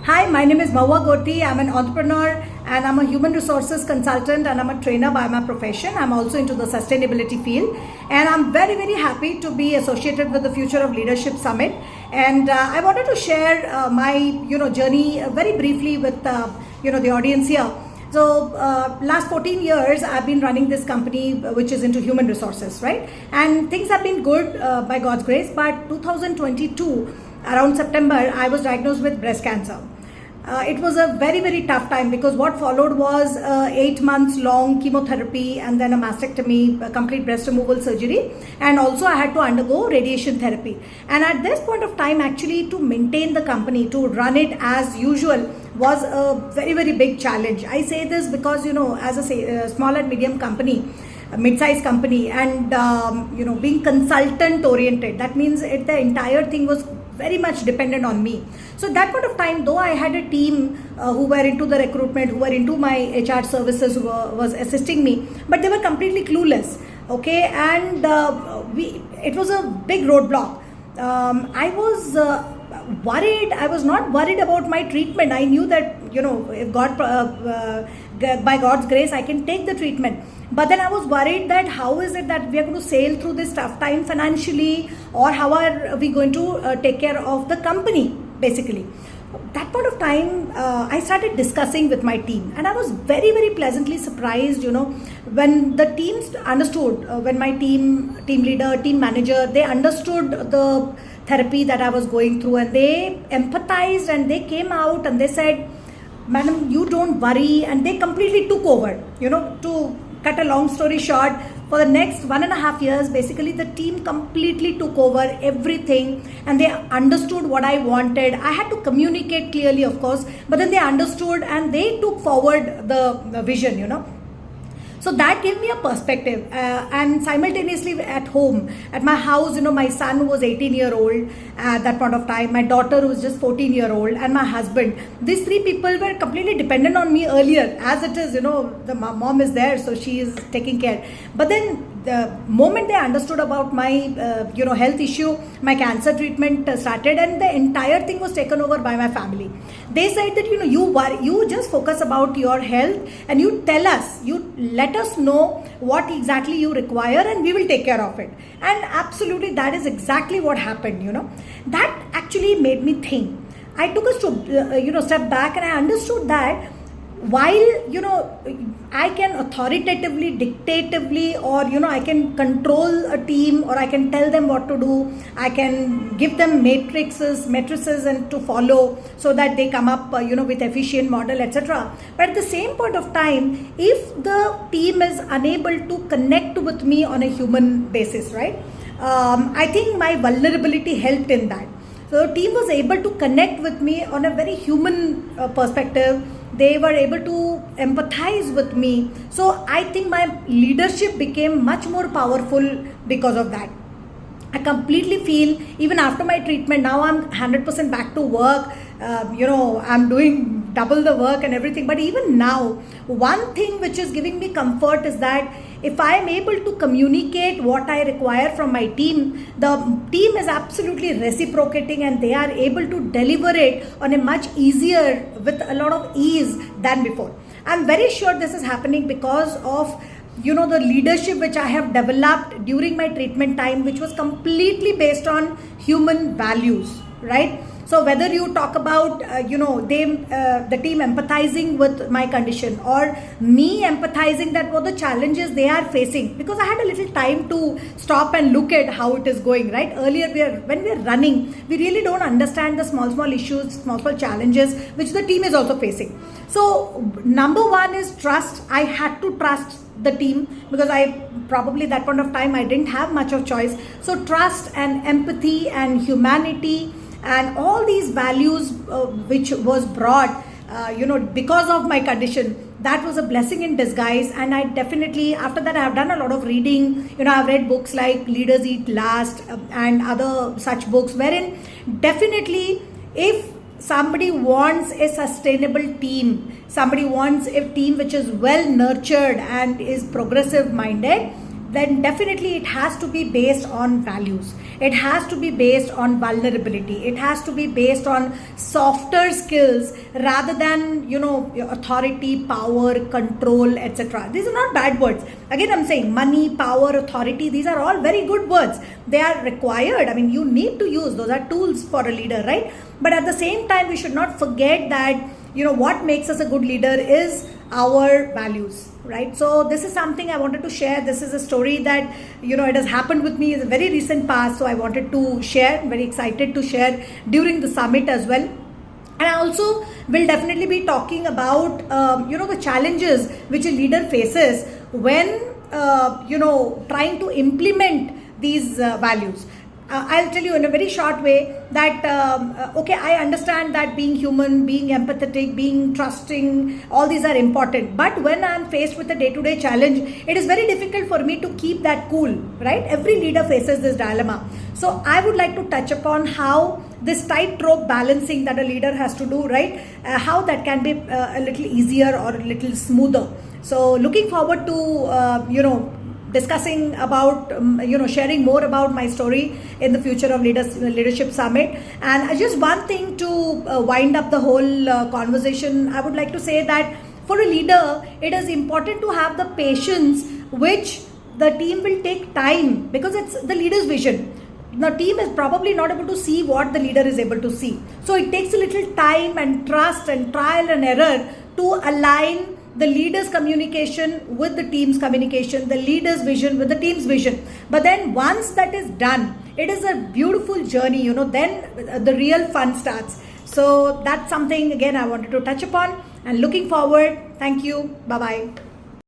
Hi, my name is Mahua Gorthi. I'm an entrepreneur and I'm a human resources consultant and I'm a trainer by my profession. I'm also into the sustainability field and I'm very, very happy to be associated with the Future of Leadership Summit. And I wanted to share my journey very briefly with the audience here. So last 14 years I've been running this company which is into human resources, right? And things have been good by God's grace, but 2022 around September I was diagnosed with breast cancer. It was a very, very tough time because what followed was 8 months long chemotherapy and then a mastectomy, a complete breast removal surgery, and also I had to undergo radiation therapy. And at this point of time, actually to maintain the company, to run it as usual was a very, very big challenge. I say this because as a small and medium company, a mid-sized company, and being consultant oriented, that means the entire thing was very much dependent on me. So that point of time, though I had a team who were into the recruitment, who were into my HR services, who was assisting me, but they were completely clueless. Okay, and it was a big roadblock. I was worried. I was not worried about my treatment. I knew that if by God's grace I can take the treatment. But then I was worried that how is it that we are going to sail through this tough time financially, or how are we going to take care of the company, basically. That point of time, I started discussing with my team, and I was very, very pleasantly surprised, when the teams understood, when my team leader, team manager, they understood the therapy that I was going through, and they empathized and they came out and they said, "Madam, you don't worry," and they completely took over, to cut a long story short, for the next 1.5 years, basically the team completely took over everything and they understood what I wanted. I had to communicate clearly, of course, but then they understood and they took forward the vision, So that gave me a perspective, and simultaneously at home, at my house, my son was 18-year-old at that point of time, my daughter was just 14-year-old, and my husband. These three people were completely dependent on me earlier. As it is, the mom is there, so she is taking care. But then the moment they understood about my health issue, my cancer treatment started, and the entire thing was taken over by my family. They said that you just focus about your health and you tell us, you let us know what exactly you require and we will take care of it. And absolutely that is exactly what happened. That actually made me think. I took a step back and I understood that while I can authoritatively, dictatively, or I can control a team, or I can tell them what to do, I can give them matrices and to follow so that they come up with efficient model, etc. But at the same point of time, if the team is unable to connect with me on a human basis, right, I think my vulnerability helped in that. So the team was able to connect with me on a very human perspective. They were able to empathize with me. So I think my leadership became much more powerful because of that. I completely feel, even after my treatment, now I'm 100% back to work. I'm doing double the work and everything. But even now, one thing which is giving me comfort is that if I am able to communicate what I require from my team, the team is absolutely reciprocating and they are able to deliver it on a much easier, with a lot of ease than before. I'm very sure this is happening because of the leadership which I have developed during my treatment time, which was completely based on human values, right? So whether you talk about, the team empathizing with my condition, or me empathizing that what the challenges they are facing, because I had a little time to stop and look at how it is going, right? Earlier, when we are running, we really don't understand the small issues, small challenges, which the team is also facing. So number one is trust. I had to trust the team because I probably that point of time I didn't have much of choice. So trust and empathy and humanity and all these values which was brought because of my condition, that was a blessing in disguise. And I definitely, after that, I have done a lot of reading. I've read books like Leaders Eat Last and other such books, wherein definitely if somebody wants a sustainable team, somebody wants a team which is well nurtured and is progressive minded, then definitely it has to be based on values. It has to be based on vulnerability. It has to be based on softer skills rather than, your authority, power, control, etc. These are not bad words. Again, I'm saying money, power, authority, these are all very good words. They are required. I mean, you need to use, those are tools for a leader, right? But at the same time, we should not forget that, what makes us a good leader is our values, right? So this is something I wanted to share. This is a story that, it has happened with me in a very recent past. So I wanted to share, very excited to share during the summit as well. And I also will definitely be talking about, the challenges which a leader faces when, trying to implement these values. I'll tell you in a very short way that, I understand that being human, being empathetic, being trusting, all these are important. But when I'm faced with a day-to-day challenge, it is very difficult for me to keep that cool, right? Every leader faces this dilemma. So I would like to touch upon how this tightrope balancing that a leader has to do, right? How that can be a little easier or a little smoother. So looking forward to, discussing about, sharing more about my story in the Future of Leadership Summit. And just one thing to wind up the whole conversation, I would like to say that for a leader, it is important to have the patience which the team will take time, because it's the leader's vision. The team is probably not able to see what the leader is able to see. So it takes a little time and trust and trial and error to align the leader's communication with the team's communication, the leader's vision with the team's vision. But then once that is done, it is a beautiful journey, then the real fun starts. So that's something, again, I wanted to touch upon, and looking forward. Thank you. Bye-bye.